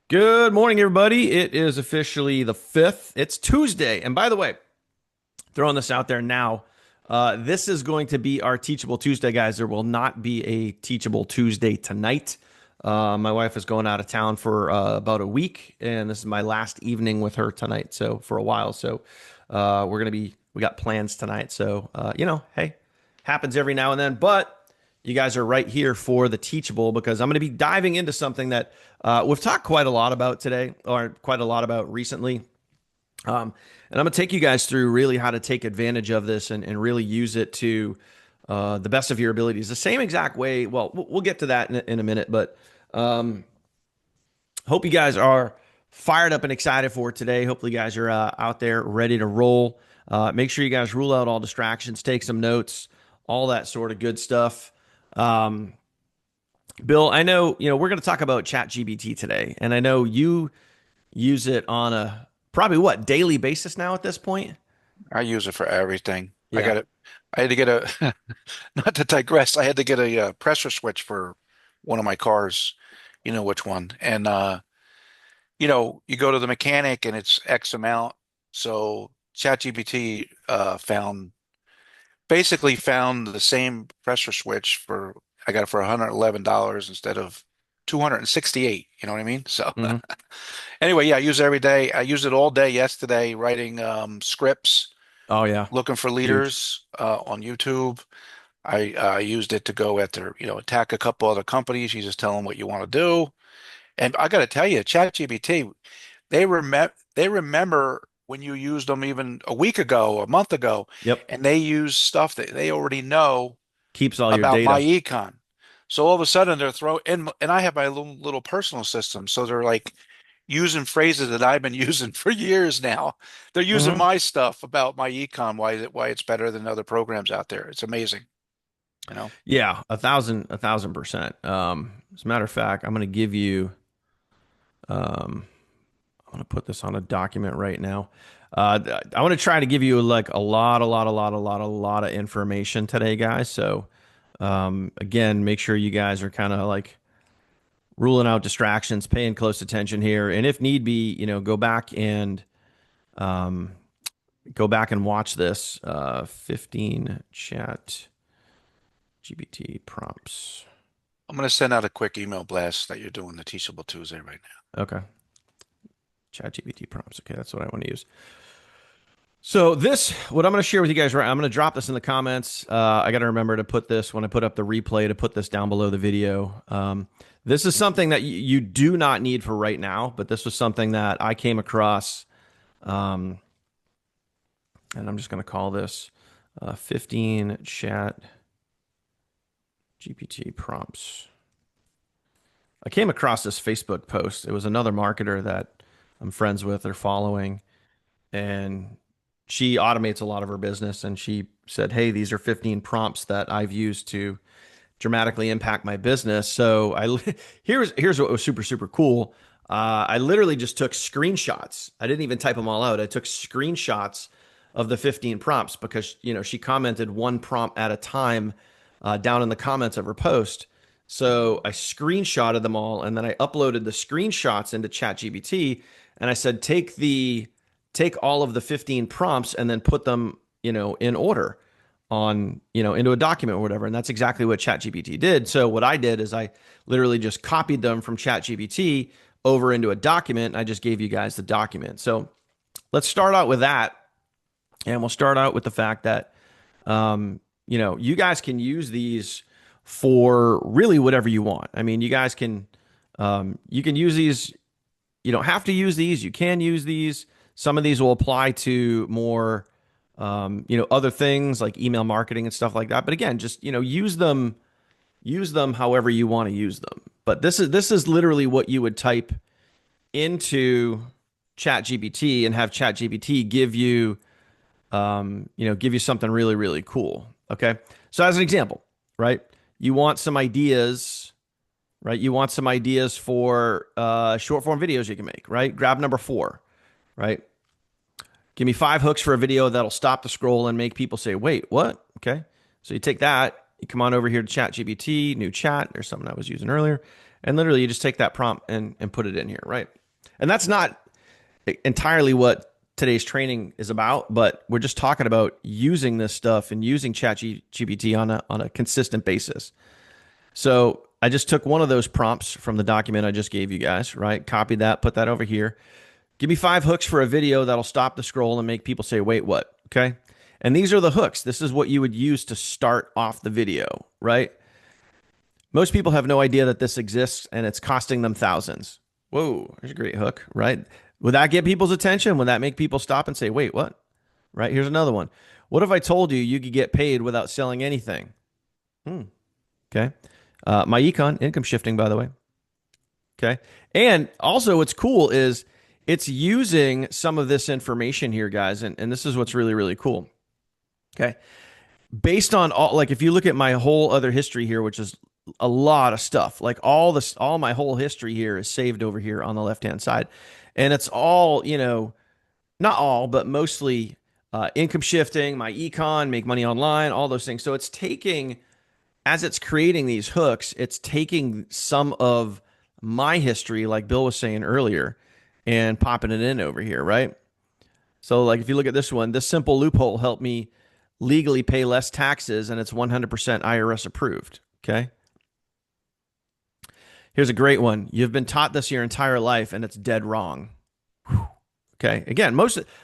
Good morning, everybody. It is officially the 5th. It's Tuesday. And by the way, throwing this out there now, this is going to be our Teachable Tuesday, guys. There will not be a Teachable Tuesday tonight. My wife is going out of town for about a week, and this is my last evening with her tonight. So, for a while. So, we got plans tonight. So, hey, happens every now and then. But you guys are right here for the Teachable because I'm going to be diving into something that we've talked quite a lot about today, or quite a lot about recently. And I'm going to take you guys through really how to take advantage of this and really use it to the best of your abilities. The same exact way. Well, we'll get to that in a minute, but hope you guys are fired up and excited for today. Hopefully, you guys are out there ready to roll. Make sure you guys rule out all distractions, take some notes, all that sort of good stuff. Um, Bill, I know we're going to talk about ChatGPT today, and I know you use it on a probably what daily basis now at this point. I use it for everything. I Yeah. got it. I had to get a, not to digress, I had to get a, pressure switch for one of my cars. You know which one. And, you go to the mechanic and it's X amount. So ChatGPT basically found the same pressure switch I got it for $111 instead of 268. You know what I mean? So Hmm. anyway, yeah, I use it every day. I used it all day yesterday writing scripts, Oh yeah, looking for huge. leaders on YouTube. I used it to go after, attack a couple other companies. You just tell them what you want to do. And I got to tell you, ChatGPT, they remember when you used them even a week ago, a month ago, Yep. and they use stuff that they already know Keeps all your about data. myEcon. So all of a sudden they're throwing and I have my little personal system. So they're like using phrases that I've been using for years now. They're using Hmm. my stuff about my econ, why it's better than other programs out there. It's amazing, you know. Yeah, a thousand percent. As a matter of fact, I'm going to give you. Um, I'm going to put this on a document right now. I want to try to give you like a lot of information today, guys. So, again, make sure you guys are kind of like ruling out distractions, paying close attention here, and if need be, um, go back and watch this. 15 chat GPT prompts. I'm going to send out a quick email blast that you're doing the Teachable Tuesday right Okay, chat GPT prompts. Okay, that's what I want to use. So this, what I'm going to share with you guys, right? I'm going to drop this in the comments. I got to remember to put this when I put up the replay to put this down below the video. This is something that you do not need for right now, but this was something that I came across, um, and I'm just going to call this 15 chat GPT prompts. I came across this Facebook post. It was another marketer that I'm friends with or following, and she automates a lot of her business. And she said, "Hey, these are 15 prompts that I've used to dramatically impact my business." So here's what was super cool. I literally just took screenshots. I didn't even type them all out. I took screenshots of the 15 prompts because she commented one prompt at a time down in the comments of her post. So I screenshotted them all and then I uploaded the screenshots into ChatGPT and I said, take all of the 15 prompts and then put them, in order on, into a document or whatever. And that's exactly what ChatGPT did. So what I did is I literally just copied them from ChatGPT over into a document. And I just gave you guys the document. So let's start out with that. And we'll start out with the fact that, you guys can use these for really whatever you want. I mean, you can use these. You don't have to use these. You can use these. Some of these will apply to more, other things like email marketing and stuff like that. But again, just, use them however you want to use them. But this is literally what you would type into ChatGPT and have ChatGPT give you something really cool. Okay. So as an example, right? You want some ideas, right? You want some ideas for short form videos you can make, right? Grab number 4, right? Give me 5 hooks for a video that'll stop the scroll and make people say, wait, what? Okay. So you take that, you come on over here to ChatGPT, new chat. There's something I was using earlier. And literally you just take that prompt and put it in here, right? And that's not entirely what today's training is about, but we're just talking about using this stuff and using ChatGPT on a consistent basis. So I just took one of those prompts from the document I just gave you guys, right? Copied that, put that over here. Give me 5 hooks for a video that'll stop the scroll and make people say, wait, what? Okay. And these are the hooks. This is what you would use to start off the video, right? Most people have no idea that this exists and it's costing them thousands. Whoa, there's a great hook, right? Would that get people's attention? Would that make people stop and say, wait, what? Right? Here's another one. What if I told you you could get paid without selling anything? Hmm. Okay. myEcon, income shifting, by the way. Okay. And also, what's cool is it's using some of this information here, guys. And this is what's really, really cool. Okay. Based on all, like, if you look at my whole other history here, which is a lot of stuff, like all this, all my whole history here is saved over here on the left hand side. And it's all, not all, but mostly income shifting, myEcon, make money online, all those things. So it's taking, as it's creating these hooks, it's taking some of my history, like Bill was saying earlier, and popping it in over here, right? So, like, if you look at this one, this simple loophole helped me legally pay less taxes, and it's 100% IRS approved. Okay. Here's a great one. You've been taught this your entire life, and it's dead wrong. Okay. Again,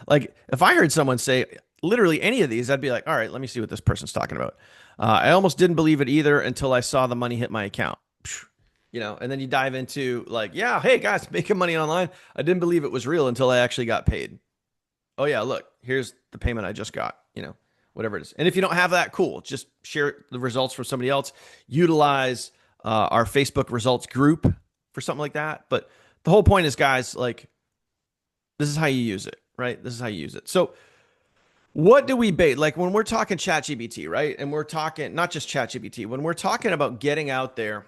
like, if I heard someone say literally any of these, I'd be like, all right, let me see what this person's talking about. I almost didn't believe it either until I saw the money hit my account. And then you dive into like, yeah, hey guys, making money online. I didn't believe it was real until I actually got paid. Oh yeah, look, here's the payment I just got, whatever it is. And if you don't have that, cool. Just share the results from somebody else. Utilize our Facebook results group for something like that. But the whole point is, guys, like, this is how you use it, right? This is how you use it. So what do we bait? Like when we're talking ChatGPT, right? And we're talking not just ChatGPT, when we're talking about getting out there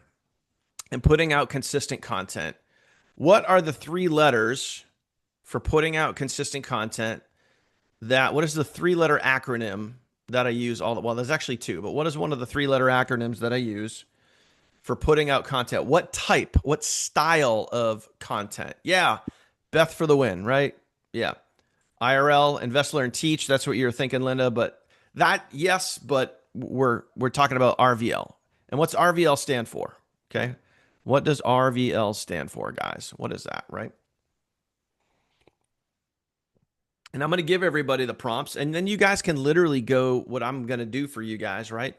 and putting out consistent content, what are the 3 letters for putting out consistent content? What is the 3-letter acronym that I use well, there's actually 2, but what is one of the 3-letter acronyms that I use for putting out content? What style of content? Yeah. Beth for the win, right? Yeah. IRL, invest, learn, teach. That's what you're thinking, Linda. But yes, but we're talking about RVL. And what's RVL stand for? Okay. What does RVL stand for, guys? What is that, right? And I'm going to give everybody the prompts, and then you guys can literally go, what I'm going to do for you guys, right,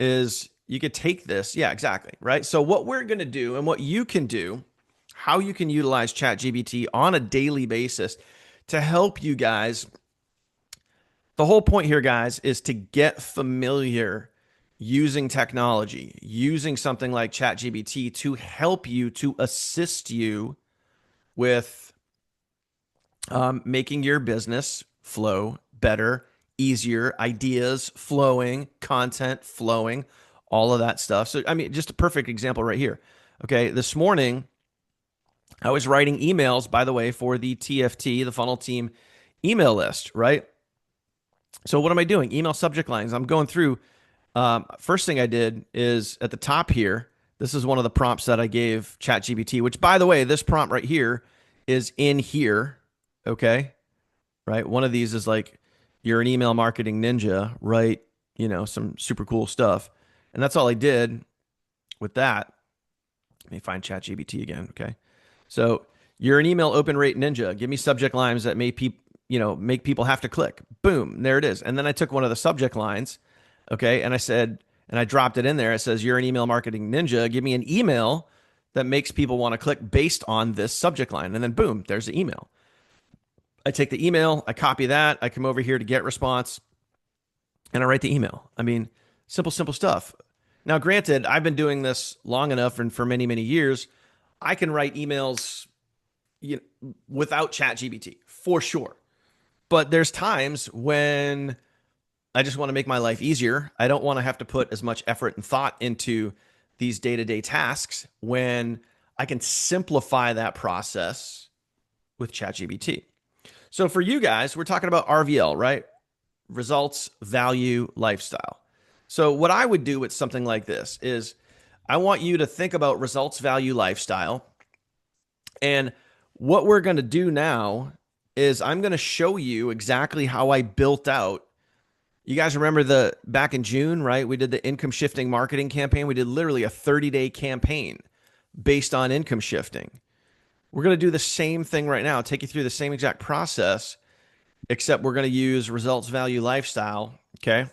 is you could take this. Yeah, exactly, right? So what we're going to do and what you can do, how you can utilize ChatGPT on a daily basis to help you guys. The whole point here, guys, is to get familiar using technology, using something like ChatGPT to help you, to assist you with making your business flow better, easier, ideas flowing, content flowing, all of that stuff. So, I mean, just a perfect example right here. Okay, this morning, I was writing emails, by the way, for the TFT, the funnel team email list, right? So what am I doing? Email subject lines. I'm going through. First thing I did is at the top here, this is one of the prompts that I gave ChatGPT, which, by the way, this prompt right here is in here. Okay. Right. One of these is like, you're an email marketing ninja, right? Some super cool stuff. And that's all I did with that. Let me find ChatGPT again. Okay. So you're an email open rate ninja. Give me subject lines that make people have to click. Boom. There it is. And then I took one of the subject lines. Okay. And I said, and I dropped it in there. It says, you're an email marketing ninja. Give me an email that makes people want to click based on this subject line. And then boom, there's the email. I take the email, I copy that, I come over here to get response, and I write the email. I mean, simple stuff. Now, granted, I've been doing this long enough and for many, many years, I can write emails without ChatGPT for sure. But there's times when I just want to make my life easier. I don't want to have to put as much effort and thought into these day-to-day tasks when I can simplify that process with ChatGPT. So for you guys, we're talking about RVL, right? Results, value, lifestyle. So what I would do with something like this is I want you to think about results, value, lifestyle. And what we're going to do now is I'm going to show you exactly how I built out. You guys remember the back in June, right? We did the income shifting marketing campaign. We did literally a 30-day campaign based on income shifting. We're going to do the same thing right now, take you through the same exact process, except we're going to use results, value, lifestyle. Okay.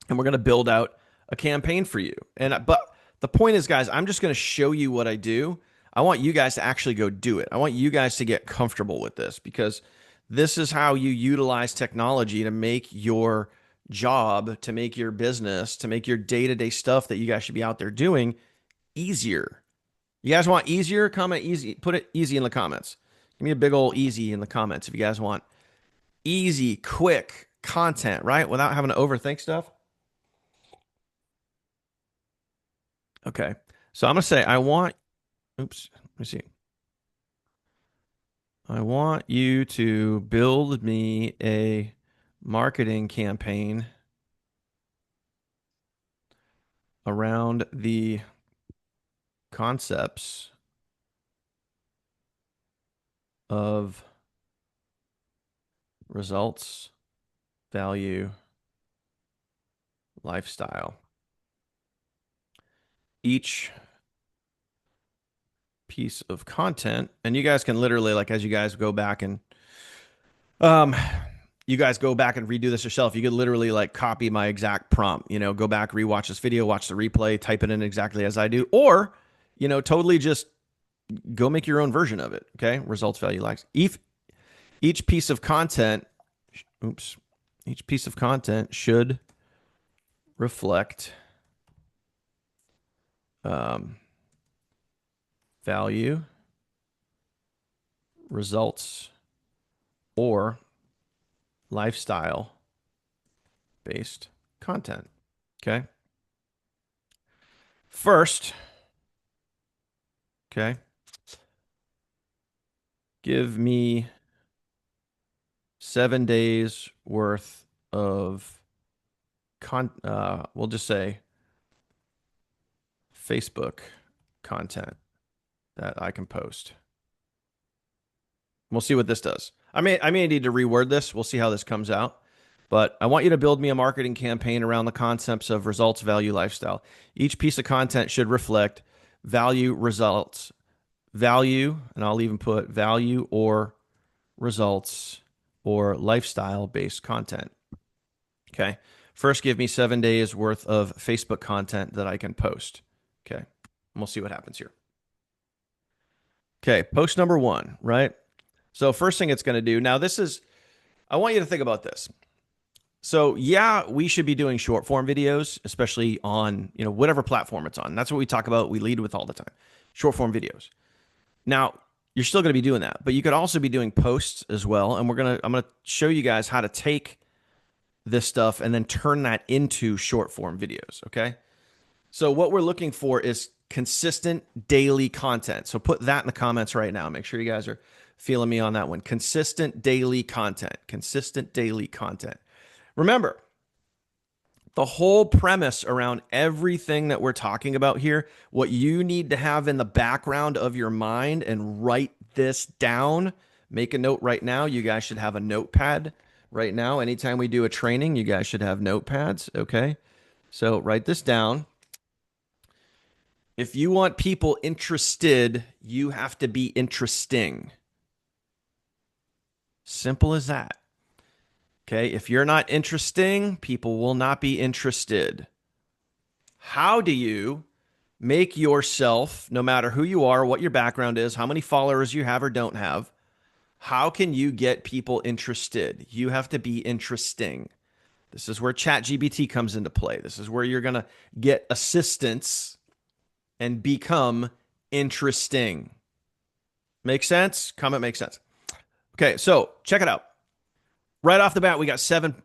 And we're going to build out a campaign for you. But the point is, guys, I'm just going to show you what I do. I want you guys to actually go do it. I want you guys to get comfortable with this because this is how you utilize technology to make your job, to make your business, to make your day-to-day stuff that you guys should be out there doing easier. You guys want easier? Comment easy. Put it easy in the comments. Give me a big old easy in the comments if you guys want easy, quick content, right? Without having to overthink stuff. Okay. So I'm going to say, oops, let me see. I want you to build me a marketing campaign around the concepts of results, value, lifestyle. Each piece of content, and you guys can literally, like, as you guys go back and um you guys go back and redo this yourself, you could literally like copy my exact prompt, go back, rewatch this video, watch the replay, type it in exactly as I do, or totally just go make your own version of it. Okay. Results, value, likes. Each piece of content, oops, each piece of content should reflect value, results, or lifestyle based content. Okay. First, okay, give me 7 days worth of we'll just say Facebook content that I can post. We'll see what this does. I may need to reword this. We'll see how this comes out. But I want you to build me a marketing campaign around the concepts of results, value, lifestyle. Each piece of content should reflect value, results, value, and I'll even put value or results or lifestyle based content. Okay. First, give me 7 days worth of Facebook content that I can post. Okay. And we'll see what happens here. Okay. Post number 1, right? So first thing it's going to do, now I want you to think about this. So yeah, we should be doing short form videos, especially on, whatever platform it's on. That's what we talk about. We lead with all the time, short form videos. Now you're still going to be doing that, but you could also be doing posts as well. And I'm going to show you guys how to take this stuff and then turn that into short form videos. Okay. So what we're looking for is consistent daily content. So put that in the comments right now. Make sure you guys are feeling me on that one. Consistent daily content. Consistent daily content. Remember, the whole premise around everything that we're talking about here, what you need to have in the background of your mind and write this down, make a note right now. You guys should have a notepad right now. Anytime we do a training, you guys should have notepads. Okay. So write this down. If you want people interested, you have to be interesting. Simple as that. Okay. If you're not interesting, people will not be interested. How do you make yourself, no matter who you are, what your background is, how many followers you have or don't have, how can you get people interested? You have to be interesting. This is where ChatGPT comes into play. This is where you're going to get assistance and become interesting. Make sense? Comment makes sense. Okay, so check it out. Right off the bat, we got 7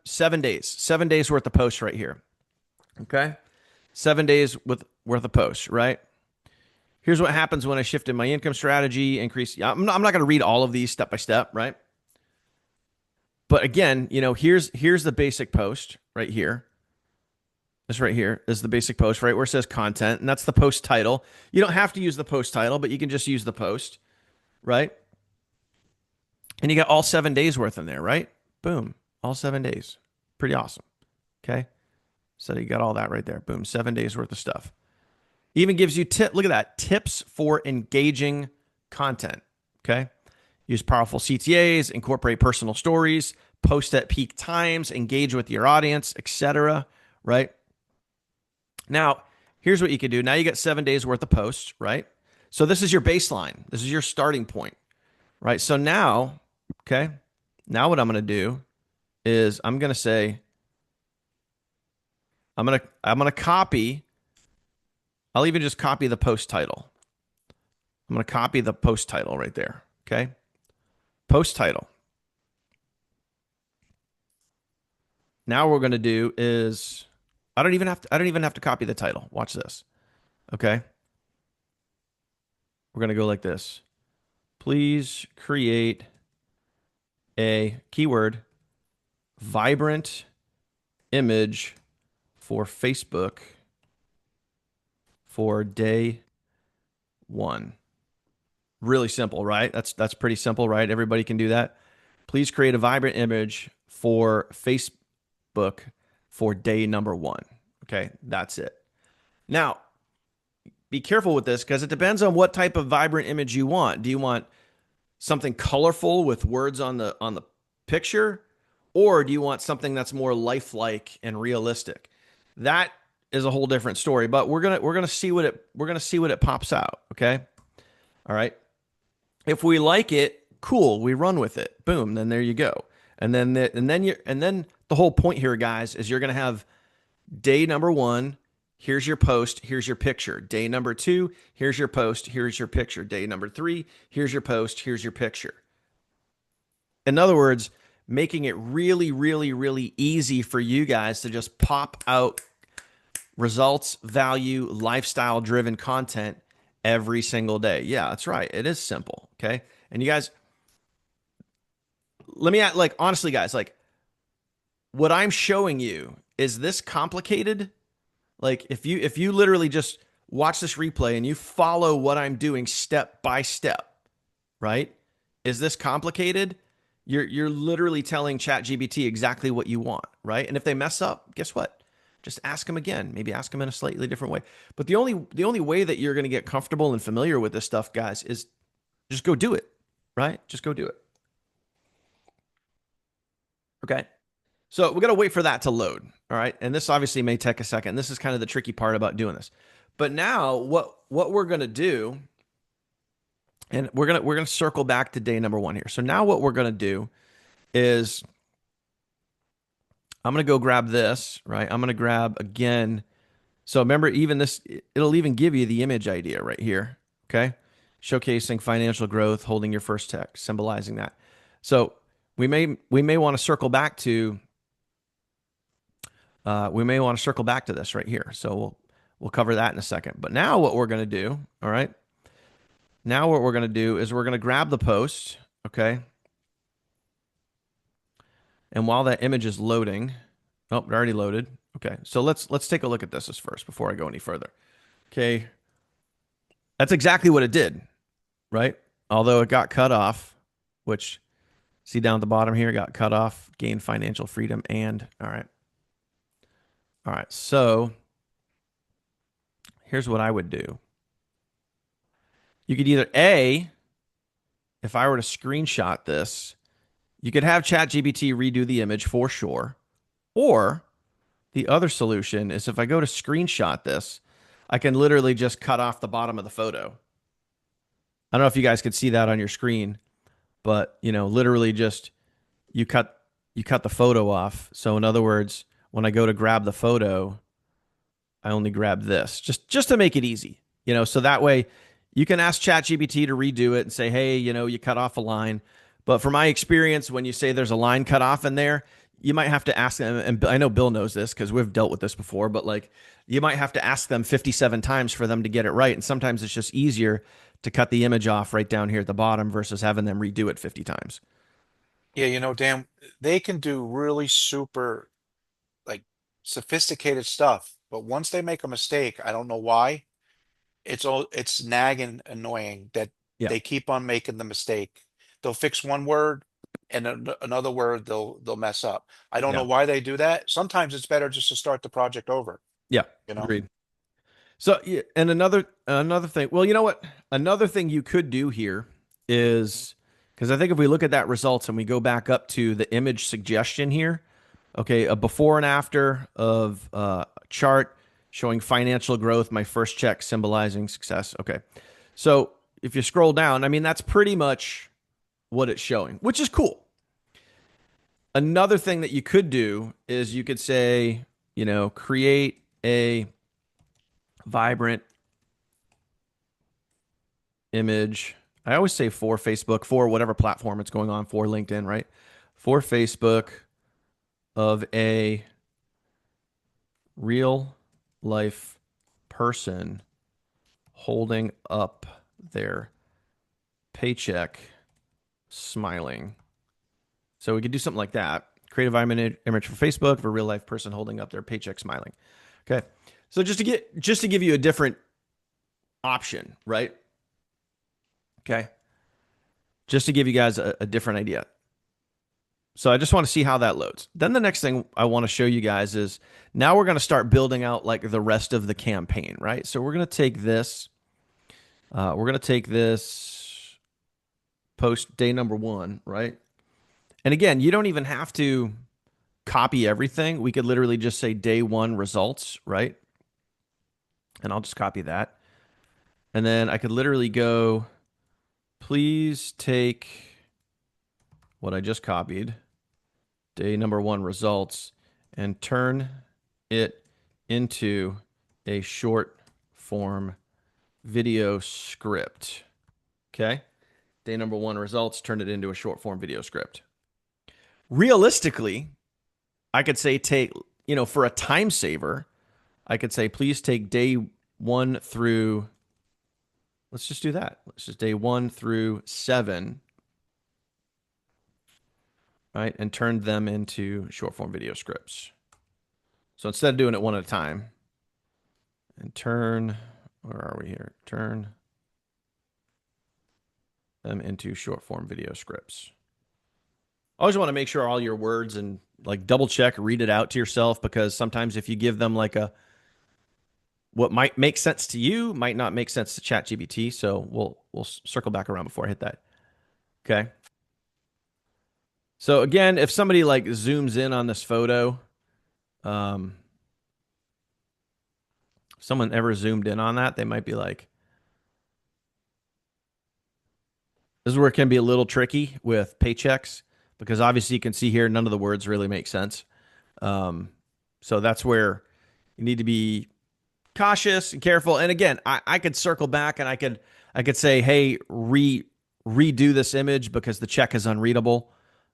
days worth of posts right here. Okay, 7 days worth of posts, right? Here's what happens when I shifted my income strategy, increase. I'm not going to read all of these step by step, right? But again, here's the basic post right here. This right here is the basic post, right where it says content, and that's the post title. You don't have to use the post title, but you can just use the post, right? And you got all 7 days worth in there, right? Boom, all 7 days. Pretty awesome. Okay. So you got all that right there. Boom, 7 days worth of stuff. Even gives you look at that, tips for engaging content. Okay. Use powerful CTAs, incorporate personal stories, post at peak times, engage with your audience, etc. Right? Now, here's what you can do. Now you got 7 days worth of posts, right? So this is your baseline. This is your starting point, right? So now, okay, now what I'm going to do is I'm going to say I'm going to copy. I'll even just copy the post title. I'm going to copy the post title right there, okay? Post title. Now what we're going to do is I don't even have to copy the title. Watch this. Okay? We're going to go like this. Please create a keyword vibrant image for Facebook for day 1. Really simple, right? That's pretty simple, right? Everybody can do that. Please create a vibrant image for Facebook for day number 1. Okay, that's it. Now, be careful with this because it depends on what type of vibrant image you want. Do you want something colorful with words on the picture, or do you want something that's more lifelike and realistic? That is a whole different story. But we're gonna see what it pops out. Okay, all right. If we like it, cool, we run with it. Boom, then there you go. And then the whole point here, guys, is you're gonna have day number 1. Here's your post. Here's your picture. Day number 2. Here's your post. Here's your picture. Day number 3. Here's your post. Here's your picture. In other words, making it really, really, really easy for you guys to just pop out results, value, lifestyle driven content every single day. Yeah, that's right. It is simple. Okay. And you guys, let me add, like, honestly, guys, like, what I'm showing you, is this complicated? Like, if you literally just watch this replay and you follow what I'm doing step by step, right? Is this complicated? You're literally telling ChatGPT exactly what you want, right? And if they mess up, guess what? Just ask them again. Maybe ask them in a slightly different way. But the only way that you're going to get comfortable and familiar with this stuff, guys, is just go do it, right? Just go do it. Okay. So we got to wait for that to load. All right. And this obviously may take a second. This is kind of the tricky part about doing this. But now what we're going to do, and we're going to circle back to day number 1 here. So now what we're going to do is I'm going to go grab this, right? I'm going to grab again. So remember, even this, it'll even give you the image idea right here. Okay. Showcasing financial growth, holding your first check, symbolizing that. So we may want to circle back to this right here. So we'll cover that in a second. But now what we're going to do, all right? Now what we're going to do is we're going to grab the post, okay? And while that image is loading, oh, it already loaded. Okay, so let's take a look at this first before I go any further. Okay, that's exactly what it did, right? Although it got cut off, which, see down at the bottom here, got cut off, gained financial freedom, and all right. All right, so here's what I would do. You could either if I were to screenshot this, you could have ChatGPT redo the image for sure. Or the other solution is if I go to screenshot this, I can literally just cut off the bottom of the photo. I don't know if you guys could see that on your screen, but literally just you cut the photo off. So in other words, when I go to grab the photo, I only grab this just to make it easy, so that way you can ask ChatGPT to redo it and say, hey, you cut off a line. But from my experience, when you say there's a line cut off in there, you might have to ask them. And I know Bill knows this because we've dealt with this before, but like you might have to ask them 57 times for them to get it right. And sometimes it's just easier to cut the image off right down here at the bottom versus having them redo it 50 times. Yeah, Dan, they can do really super like sophisticated stuff. But once they make a mistake, I don't know why, it's nagging annoying that Yeah. they keep on making the mistake. They'll fix one word and another word they'll mess up. I don't know Yeah. why they do that. Sometimes it's better just to start the project over, Yeah. you know? Agreed. So, yeah, and another thing. Well, you know what? Another thing you could do here is because I think if we look at that results and we go back up to the image suggestion here, okay, a before and after of chart showing financial growth, my first check symbolizing success. Okay, so if you scroll down, I mean that's pretty much what it's showing, which is cool. Another thing that you could do is you could say, create a vibrant image. I always say for Facebook, for whatever platform it's going on, for LinkedIn, right? For Facebook of a real life person holding up their paycheck smiling. So we could do something like that. Create a vibrant image for Facebook of a real life person holding up their paycheck smiling. Okay. So just to give you a different option, right? Okay. Just to give you guys a different idea. So I just want to see how that loads. Then the next thing I want to show you guys is now we're going to start building out like the rest of the campaign, right? So we're going to take this. We're going to take this post day number 1, right? And again, you don't even have to copy everything. We could literally just say day 1 results, right? And I'll just copy that. And then I could literally go, please take what I just copied, day number 1 results, and turn it into a short form video script. Okay. Day number 1 results, turn it into a short form video script. Realistically, I could say for a time saver, I could say, please take day 1 through, let's just do that. Let's just day 1 through 7, right? And turn them into short form video scripts. So instead of doing it one at a time, and where are we here? Turn them into short form video scripts. I always want to make sure all your words and like double check, read it out to yourself, because sometimes if you give them like what might make sense to you might not make sense to ChatGPT. So we'll circle back around before I hit that. Okay. So again, if somebody like zooms in on this photo, um, if someone ever zoomed in on that, they might be like, this is where it can be a little tricky with paychecks, because obviously you can see here none of the words really make sense. So that's where you need to be cautious and careful. And again, I could circle back and I could say, hey, redo this image because the check is unreadable.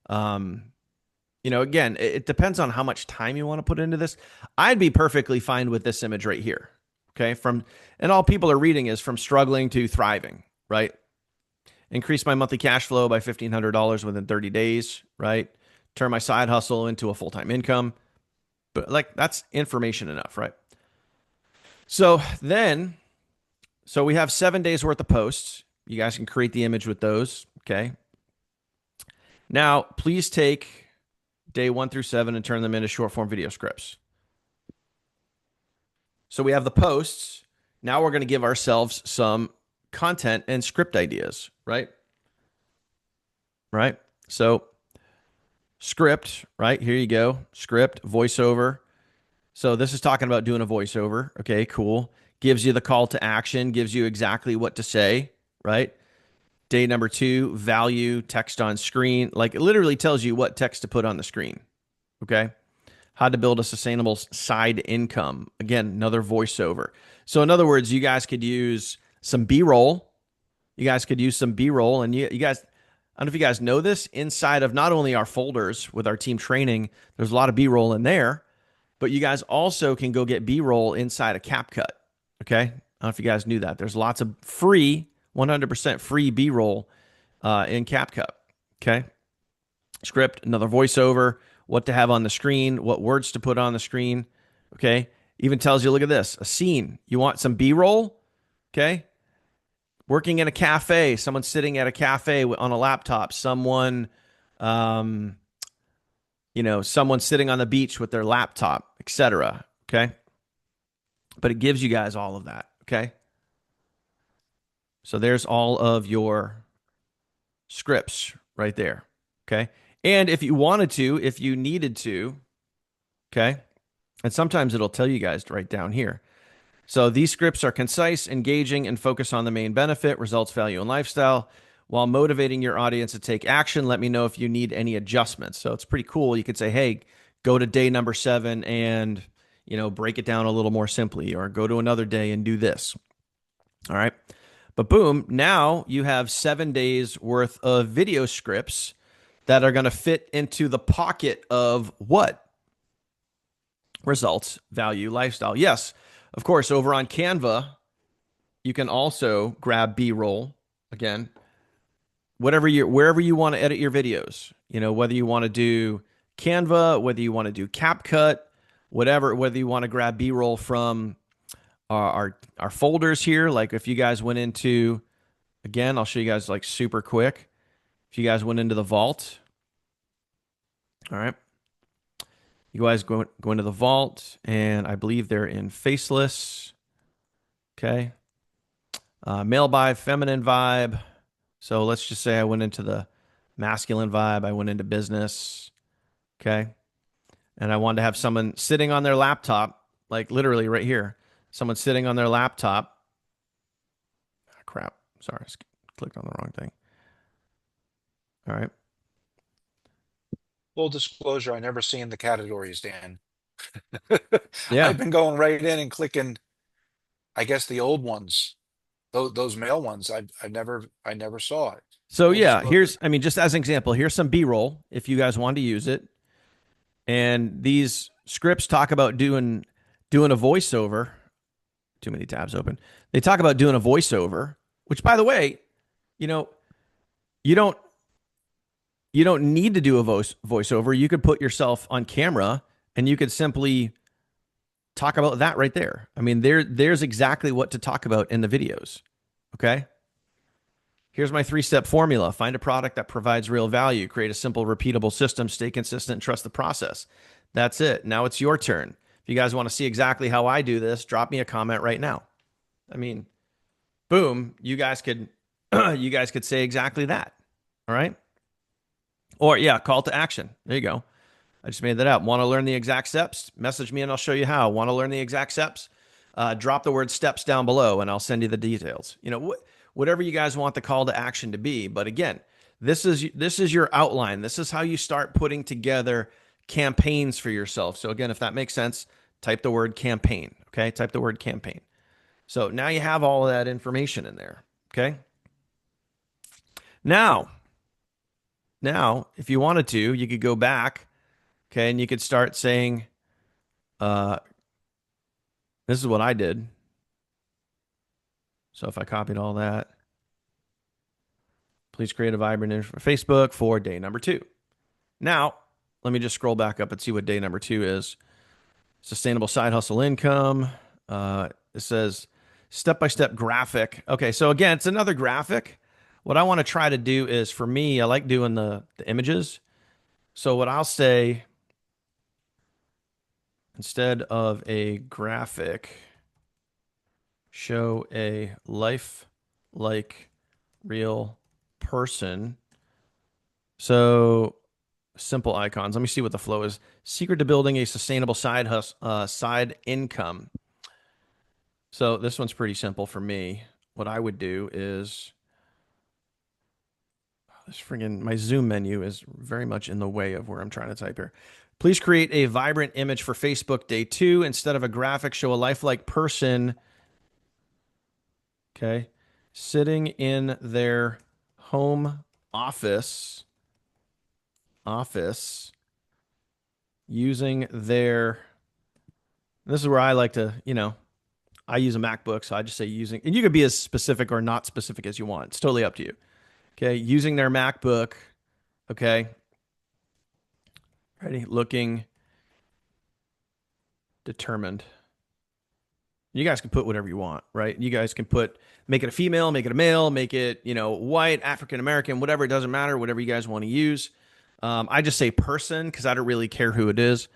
Again, it depends on how much time you want to put into this. I'd be perfectly fine with this image right here. Okay. And all people are reading is from struggling to thriving, right? Increase my monthly cash flow by $1,500 within 30 days, right? Turn my side hustle into a full-time income. But like that's information enough, right? So we have 7 days worth of posts. You guys can create the image with those. Okay. Now, please take day 1 through 7 and turn them into short form video scripts. So we have the posts. Now we're going to give ourselves some content and script ideas, right? Right. So script, right? Here you go. Script, voiceover. So this is talking about doing a voiceover. Okay, cool. Gives you the call to action, gives you exactly what to say, right? Day number 2, value, text on screen. Like it literally tells you what text to put on the screen. Okay. How to build a sustainable side income. Again, another voiceover. So in other words, you guys could use some B-roll. You guys could use some B-roll. And you guys, I don't know if you guys know this, inside of not only our folders with our team training, there's a lot of B-roll in there, but you guys also can go get B-roll inside of CapCut. Okay. I don't know if you guys knew that. There's lots of free, 100% free B-roll in CapCut. Okay. Script, another voiceover, what to have on the screen, what words to put on the screen. Okay. Even tells you, look at this, a scene. You want some B-roll? Okay. Working in a cafe, someone sitting at a cafe on a laptop, um, someone sitting on the beach with their laptop, etc. Okay. But it gives you guys all of that. Okay. So there's all of your scripts right there. Okay. And if you wanted to, if you needed to, okay. And sometimes it'll tell you guys right down here. So these scripts are concise, engaging, and focus on the main benefit, results, value, and lifestyle while motivating your audience to take action. Let me know if you need any adjustments. So it's pretty cool. You could say, hey, go to day number 7 and, break it down a little more simply, or go to another day and do this. All right. But boom, now you have 7 days worth of video scripts that are going to fit into the pocket of what? Results, value, lifestyle. Yes, of course, over on Canva, you can also grab B-roll again, wherever you want to edit your videos. Whether you want to do Canva, whether you want to do CapCut, whether you want to grab B-roll from our folders here. Like if you guys went into, again, I'll show you guys like super quick. If you guys went into the vault, all right, you guys go into the vault, and I believe they're in faceless. Okay, male vibe, feminine vibe. So let's just say I went into the masculine vibe. I went into business. Okay, and I wanted to have someone sitting on their laptop, like literally right here. Someone sitting on their laptop. Ah, crap. Sorry, I clicked on the wrong thing. All right. Full disclosure, I never seen the categories, Dan. Yeah. I've been going right in and clicking, I guess the old ones, those male ones. I never saw it. So Full yeah, disclosure. just as an example, here's some B-roll if you guys want to use it. And these scripts talk about doing a voiceover. Too many tabs open. They talk about doing a voiceover, which by the way, you know, you don't you don't need to do a voiceover. You could put yourself on camera and you could simply talk about that right there. I mean, there's exactly what to talk about in the videos. Okay? Here's my 3-step formula. Find a product that provides real value, create a simple, repeatable system, stay consistent, and trust the process. That's it. Now it's your turn. If you guys want to see exactly how I do this, drop me a comment right now. I mean, boom, you guys could you guys could say exactly that. All right? Or yeah, call to action. There you go. I just made that up. Want to learn the exact steps? Message me and I'll show you how. Want to learn the exact steps? Drop the word steps down below and I'll send you the details. Whatever you guys want the call to action to be. But again, this is your outline. This is how you start putting together campaigns for yourself. So again, if that makes sense, type the word campaign. Okay, type the word campaign. So now you have all of that information in there. Okay. Now, if you wanted to, you could go back. Okay, and you could start saying, uh, "This is what I did." So if I copied all that, please create a vibrant image for Facebook for day number 2. Now, let me just scroll back up and see what day number 2 is. Sustainable side hustle income. It says step-by-step graphic. Okay, so again, it's another graphic. What I want to try to do is, for me, I like doing the images. So what I'll say, instead of a graphic, show a life-like real person. So simple icons. Let me see what the flow is. Secret to building a sustainable side income. So this one's pretty simple for me. What I would do is, my Zoom menu is very much in the way of where I'm trying to type here. Please create a vibrant image for Facebook day 2. Instead of a graphic, show a lifelike person. Okay. Sitting in their home office using their, this is where I like to, I use a MacBook, so I just say using, and you could be as specific or not specific as you want. It's totally up to you. Okay, using their MacBook. Okay, ready, looking determined. You guys can put whatever you want, right? You guys can make it a female, make it a male, make it, white, African American, whatever. It doesn't matter, whatever you guys want to use. I just say person because I don't really care who it is.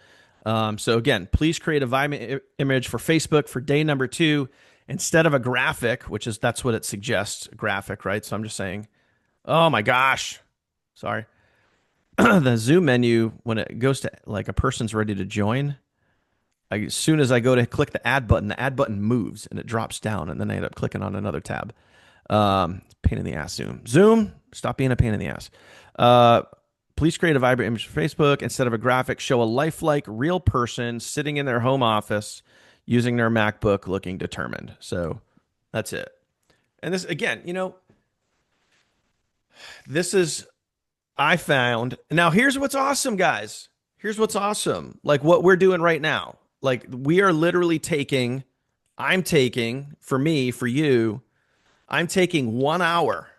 So again, please create a Vibe image for Facebook for day number 2 instead of a graphic, that's what it suggests, a graphic, right? So I'm just saying, oh my gosh, sorry. The Zoom menu, when it goes to like a person's ready to join, as soon as I go to click the ad button moves and it drops down, and then I end up clicking on another tab. Pain in the ass, Zoom. Zoom, stop being a pain in the ass. Please create a vibrant image for Facebook instead of a graphic. Show a lifelike, real person sitting in their home office using their MacBook, looking determined. So that's it. And this again, this is I found. Now here's what's awesome, guys. Here's what's awesome. Like what we're doing right now. Like we are literally I'm taking for me, for you, I'm taking 1 hour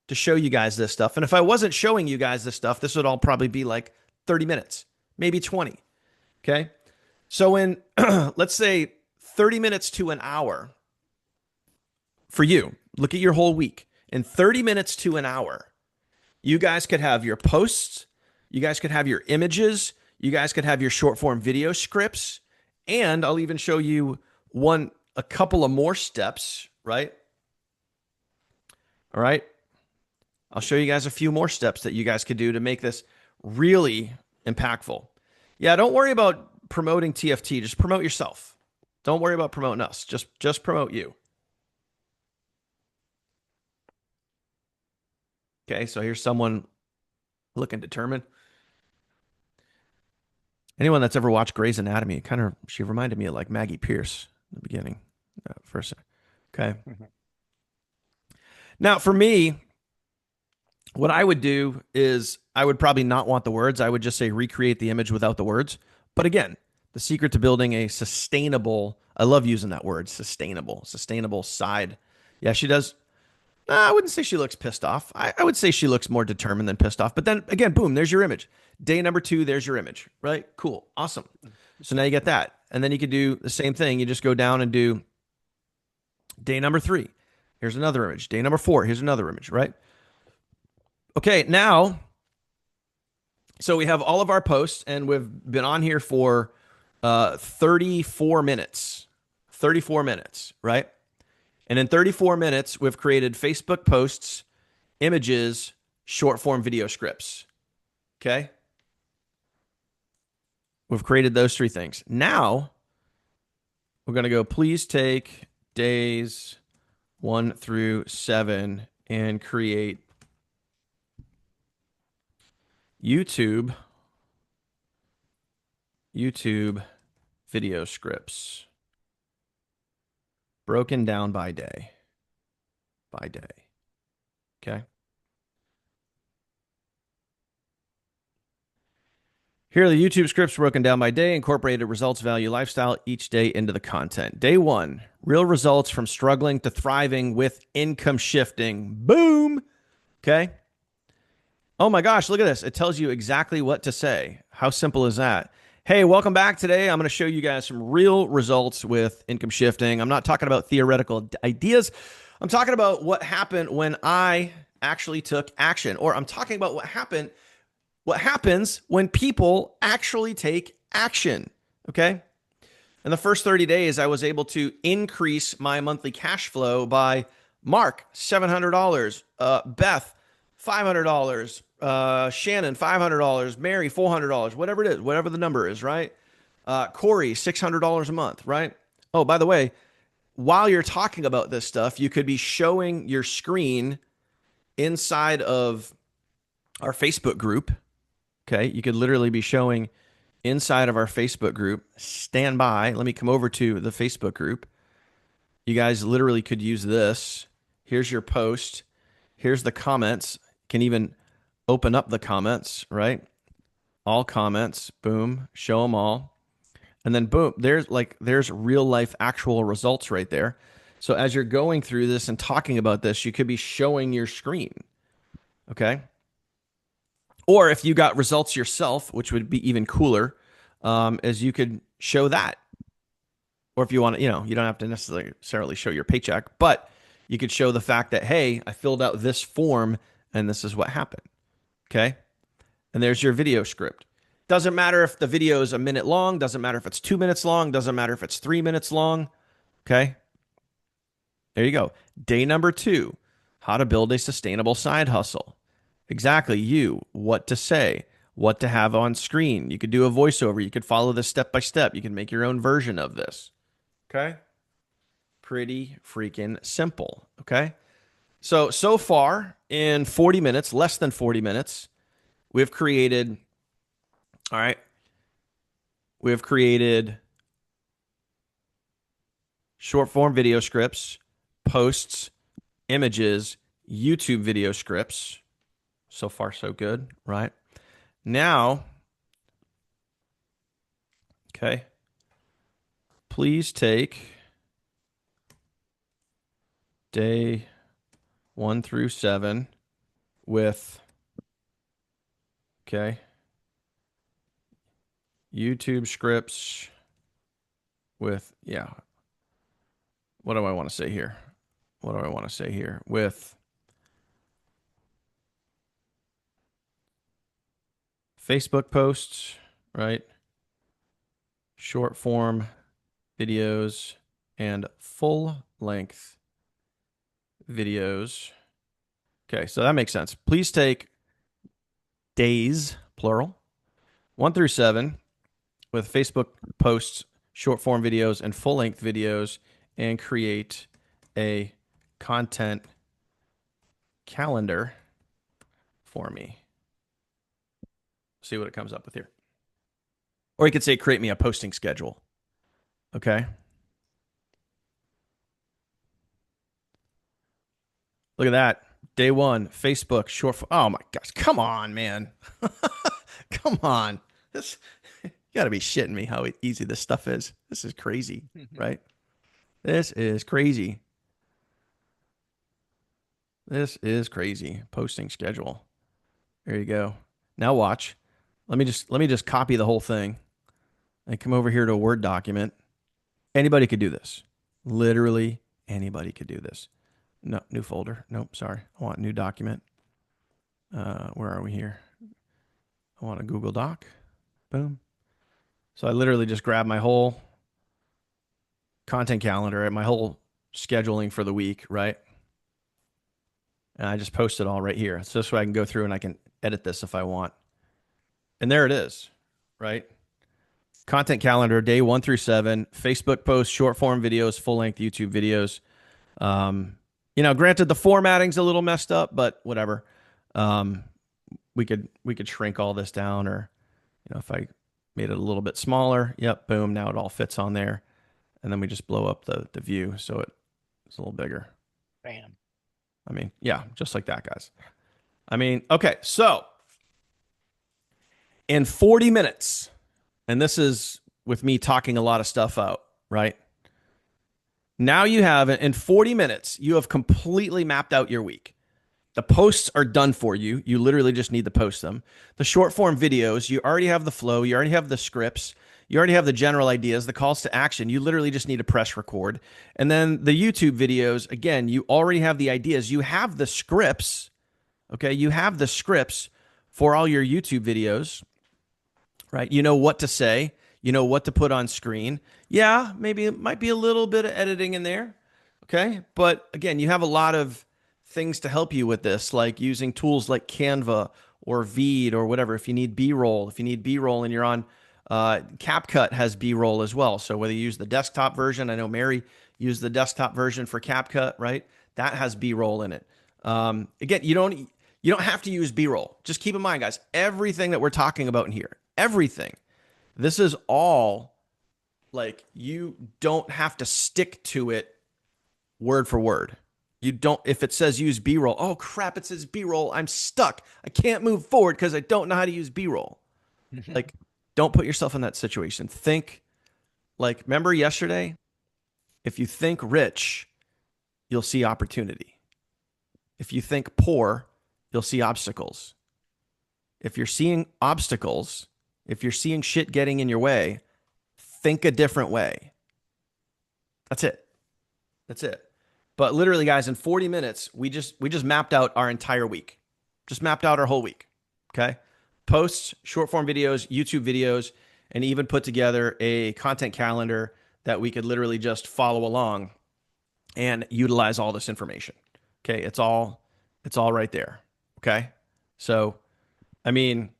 to show you guys this stuff. And if I wasn't showing you guys this stuff, this would all probably be like 30 minutes, maybe 20. Okay. So in, let's say 30 minutes to an hour for you, look at your whole week. In 30 minutes to an hour, you guys could have your posts, you guys could have your images, you guys could have your short form video scripts, and I'll even show you a couple of more steps, right? All right. I'll show you guys a few more steps that you guys could do to make this really impactful. Yeah, don't worry about promoting TFT. Just promote yourself. Don't worry about promoting us. Just promote you. Okay, so here's someone looking determined. Anyone that's ever watched Grey's Anatomy, she reminded me of like Maggie Pierce in the beginning. First, okay. Mm-hmm. Now, for me, what I would do is I would probably not want the words. I would just say recreate the image without the words. But again, the secret to building a sustainable, I love using that word, sustainable side. Yeah, she does. I wouldn't say she looks pissed off. I would say she looks more determined than pissed off. But then again, boom, there's your image. Day number 2, there's your image, right? Cool. Awesome. So now you get that. And then you could do the same thing. You just go down and do day number 3. Here's another image. Day number 4, here's another image, right? Okay, now, so we have all of our posts, and we've been on here for 34 minutes. 34 minutes, right? And in 34 minutes, we've created Facebook posts, images, short form video scripts. Okay? We've created those 3 things. Now, we're going to go, please take days 1 through 7 and create YouTube video scripts broken down by day. Okay. Here are the YouTube scripts broken down by day, incorporated results, value, lifestyle each day into the content. Day 1, real results from struggling to thriving with income shifting. Boom. Okay. Oh my gosh, look at this. It tells you exactly what to say. How simple is that? Hey, welcome back. Today, I'm going to show you guys some real results with income shifting. I'm not talking about theoretical ideas. I'm talking about what happened when I actually took action, or I'm talking about what happens when people actually take action. Okay. In the first 30 days, I was able to increase my monthly cash flow by Mark, $700, Beth, $500, Shannon, $500, Mary, $400, whatever it is, whatever the number is, right? Corey, $600 a month, right? Oh, by the way, while you're talking about this stuff, you could be showing your screen inside of our Facebook group. Okay. You could literally be showing inside of our Facebook group. Stand by. Let me come over to the Facebook group. You guys literally could use this. Here's your post. Here's the comments. Can even open up the comments, right? All comments, boom, show them all. And then boom, there's real life actual results right there. So as you're going through this and talking about this, you could be showing your screen. Okay. Or if you got results yourself, which would be even cooler, is you could show that. Or if you want to, you don't have to necessarily show your paycheck, but you could show the fact that, hey, I filled out this form and this is what happened. Okay. And there's your video script. Doesn't matter if the video is a minute long, doesn't matter if it's 2 minutes long, doesn't matter if it's 3 minutes long. Okay. There you go. Day number 2, how to build a sustainable side hustle. Exactly. What to say, what to have on screen. You could do a voiceover. You could follow this step by step. You can make your own version of this. Okay. Pretty freaking simple. Okay. So far in 40 minutes, less than 40 minutes, we've created, all right, we've created short form video scripts, posts, images, YouTube video scripts. So far, so good, right? Now, okay, please take day 1 through 7 with, okay, YouTube scripts with, yeah, what do I want to say here? What do I want to say here? With Facebook posts, right? Short form videos and full length videos. Okay, so that makes sense. Please take days, plural, 1 through 7 with Facebook posts, short form videos, and full length videos, and create a content calendar for me. See what it comes up with here. Or you could say, create me a posting schedule. Okay. Look at that. Day 1, Facebook, short. Oh my gosh. Come on, man. Come on. This, you got to be shitting me how easy this stuff is. This is crazy, right? This is crazy. This is crazy. Posting schedule. There you go. Now watch. Let me just copy the whole thing and come over here to a Word document. Anybody could do this. Literally anybody could do this. No, new folder. Nope, sorry. I want new document. Where are we here? I want a Google Doc. Boom. So I literally just grab my whole content calendar and my whole scheduling for the week, right? And I just post it all right here. So this way I can go through and I can edit this if I want. And there it is, right? Content calendar, day 1 through 7, Facebook posts, short form videos, full length YouTube videos. Granted the formatting's a little messed up, but whatever. We could shrink all this down, or if I made it a little bit smaller, yep, boom, now it all fits on there. And then we just blow up the view so it's a little bigger. Bam. I mean, yeah, just like that, guys. I mean, okay, so in 40 minutes, and this is with me talking a lot of stuff out, right? Now you have, in 40 minutes, you have completely mapped out your week. The posts are done for you. You literally just need to post them. The short form videos, you already have the flow. You already have the scripts. You already have the general ideas, the calls to action. You literally just need to press record. And then the YouTube videos, again, you already have the ideas. You have the scripts. Okay. You have the scripts for all your YouTube videos, right? You know what to say. You know what to put on screen. Yeah, maybe it might be a little bit of editing in there. Okay. But again, you have a lot of things to help you with this, like using tools like Canva or Veed or whatever. If you need B-roll, and you're on CapCut has B-roll as well. So whether you use the desktop version, I know Mary used the desktop version for CapCut, right? That has B-roll in it. Again, you don't have to use B-roll. Just keep in mind, guys, everything that we're talking about in here, everything. This is all like, you don't have to stick to it word for word. You don't, if it says use B-roll, oh crap, it says B-roll, I'm stuck. I can't move forward because I don't know how to use B-roll. Like, don't put yourself in that situation. Think like, remember yesterday? If you think rich, you'll see opportunity. If you think poor, you'll see obstacles. If you're seeing obstacles, if you're seeing shit getting in your way, think a different way. That's it. That's it. But literally, guys, in 40 minutes, we just mapped out our entire week. Just mapped out our whole week. Okay. Posts, short form videos, YouTube videos, and even put together a content calendar that we could literally just follow along and utilize all this information. Okay. It's all right there. Okay. So, I mean,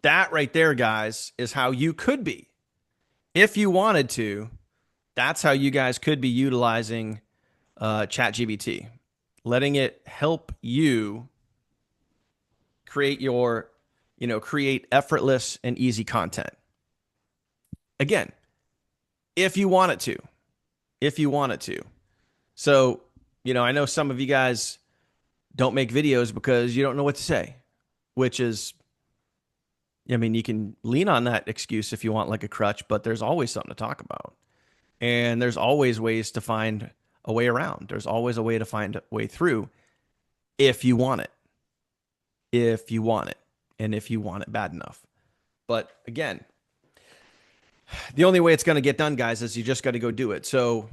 that right there, guys, is how you could be. If you wanted to, that's how you guys could be utilizing ChatGPT, letting it help you create create effortless and easy content. Again, if you want it to, if you want it to. So, I know some of you guys don't make videos because you don't know what to say, which is, I mean, you can lean on that excuse if you want like a crutch, but there's always something to talk about. And there's always ways to find a way around. There's always a way to find a way through if you want it. If you want it. And if you want it bad enough. But again, the only way it's going to get done, guys, is you just got to go do it. So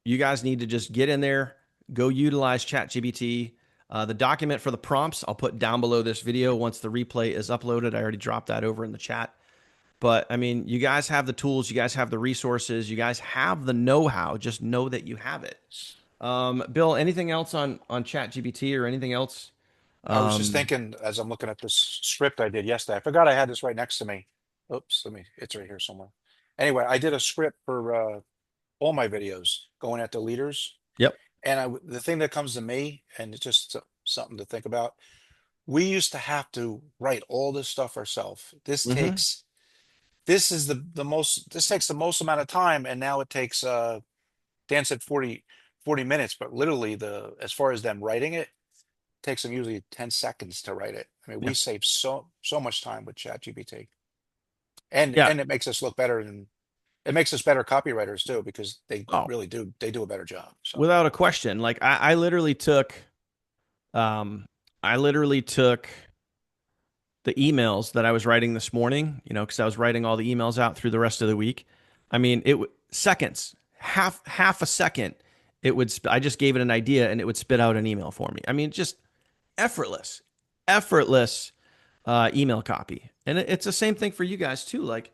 you guys need to just get in there, go utilize ChatGPT. The document for the prompts I'll put down below this video once the replay is uploaded. I already dropped that over in the chat. But I mean, you guys have the tools, you guys have the resources, you guys have the know-how. Just know that you have it. Bill, anything else on ChatGPT or anything else? I was just Um, thinking as I'm looking at this script I did yesterday. I forgot I had this right next to me. Oops, it's right here somewhere. Anyway, I did a script for all my videos going at the leaders. yep. And the thing that comes to me, and it's just something to think about, we used to have to write all this stuff ourselves. Hmm. This takes the most amount of time, and now it takes Dan said 40 minutes, but literally as far as them writing it, takes them usually 10 seconds to write it. I mean, we Yeah. save so much time with ChatGPT. And Yeah. and it makes us look better, and it makes us better copywriters too, because they Oh, really do they do a better job. So without a question. Like um, I literally took the emails that I was writing this morning, because I was writing all the emails out through the rest of the week. I mean, seconds, half a second, I just gave it an idea and it would spit out an email for me. I mean, just effortless, effortless email copy. And it's the same thing for you guys too. Like,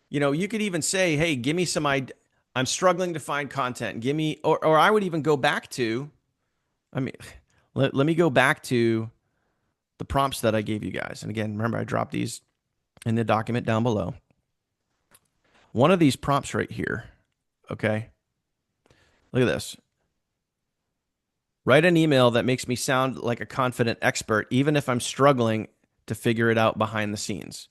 you could even say, "Hey, give me some idea. I'm struggling to find content. Give me," or I would even go back to, I mean, let me go back to the prompts that I gave you guys. And again, remember, I dropped these in the document down below. One of these prompts right here, okay? Look at this. Write an email that makes me sound like a confident expert, even if I'm struggling to figure it out behind the scenes.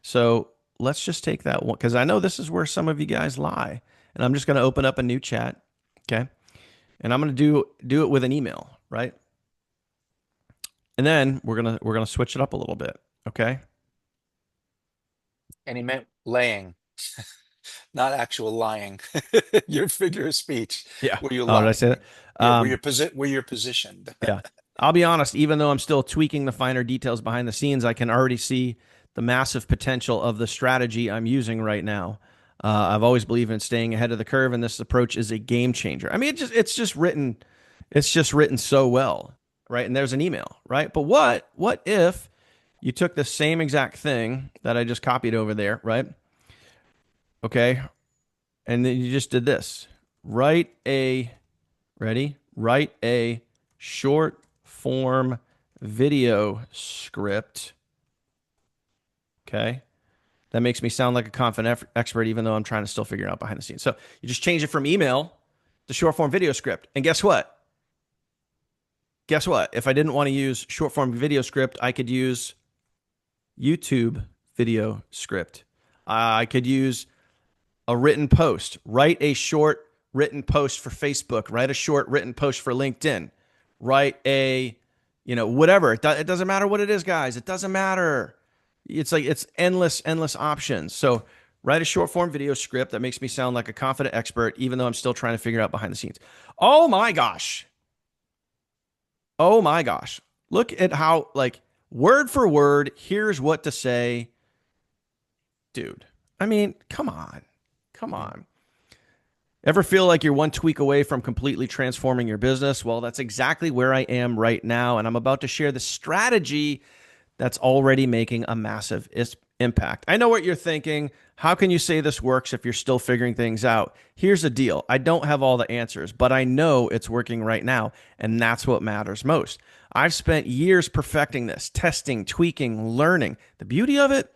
So let's just take that one, because I know this is where some of you guys lie. And I'm just going to open up a new chat, okay? And I'm going to do it with an email, right? And then we're gonna switch it up a little bit, okay? and he meant laying, not actual lying. Your figure of speech Yeah. where you Oh, did I lie. say that? Yeah, Um, where you're positioned. Yeah. I'll be honest, even though I'm still tweaking the finer details behind the scenes, I can already see the massive potential of the strategy I'm using right now. I've always believed in staying ahead of the curve, and this approach is a game changer. I mean, it's just written so well, right? And there's an email, right? But what if you took the same exact thing that I just copied over there, right? Okay, and then you just did this. Write a Ready? Write a short form video script. Okay. That makes me sound like a confident expert, even though I'm trying to still figure it out behind the scenes. So you just change it from email to short form video script. And guess what? Guess what? If I didn't want to use short form video script, I could use YouTube video script. I could use a written post, write a short written post for Facebook, write a short written post for LinkedIn, write whatever. It doesn't matter what it is, guys. It doesn't matter. It's endless options. So write a short form video script that makes me sound like a confident expert, even though I'm still trying to figure out behind the scenes. Oh my gosh. Oh my gosh. Look at how, like, word for word, here's what to say. Dude, I mean, come on. Come on. Ever feel like you're one tweak away from completely transforming your business? Well, that's exactly where I am right now. And I'm about to share the strategy that's already making a massive impact. I know what you're thinking. How can you say this works if you're still figuring things out? Here's the deal. I don't have all the answers, but I know it's working right now. And that's what matters most. I've spent years perfecting this, testing, tweaking, learning. The beauty of it,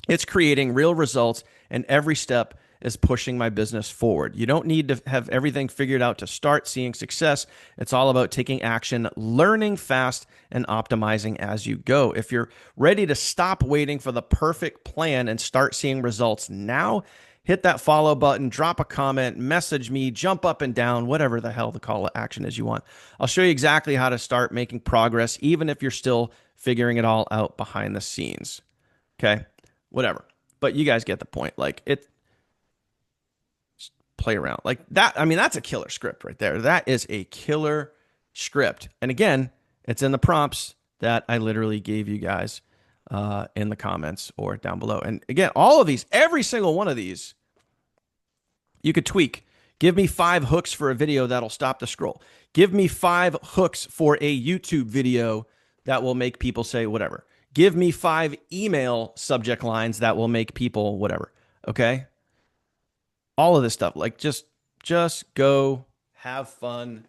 it's creating real results, and every step is pushing my business forward. You don't need to have everything figured out to start seeing success. It's all about taking action, learning fast, and optimizing as you go. If you're ready to stop waiting for the perfect plan and start seeing results now, hit that follow button, drop a comment, message me, jump up and down, whatever the hell the call to action is you want. I'll show you exactly how to start making progress, even if you're still figuring it all out behind the scenes. Okay, whatever. But you guys get the point. Like it, play around like that. I mean, that's a killer script right there. That is a killer script. And again, it's in the prompts that I literally gave you guys in the comments or down below. And again, all of these, every single one of these, you could tweak. Give me 5 hooks for a video that'll stop the scroll. Give me 5 hooks for a YouTube video that will make people say whatever. Give me 5 email subject lines that will make people whatever. Okay? All of this stuff. Like just go have fun,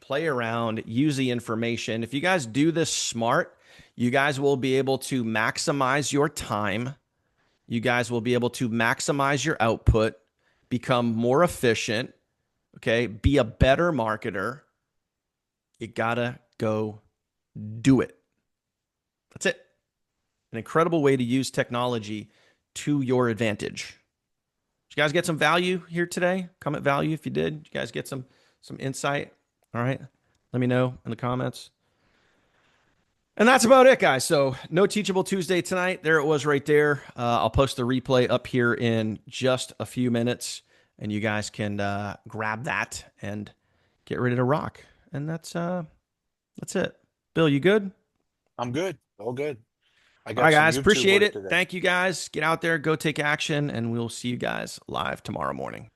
play around, use the information. If you guys do this smart, you guys will be able to maximize your time. You guys will be able to maximize your output, become more efficient, okay? Be a better marketer. You gotta go do it. That's it. An incredible way to use technology to your advantage. Did you guys get some value here today? Comment value if you did. Did you guys get some insight? All right. Let me know in the comments. And that's about it, guys. So no Teachable Tuesday tonight. There it was right there. I'll post the replay up here in just a few minutes, and you guys can grab that and get ready to rock. And that's it. Bill, you good? I'm good. All good. I All right, got some guys. YouTube Appreciate work it. today. Thank you, guys. Get out there, go take action, and we'll see you guys live tomorrow morning.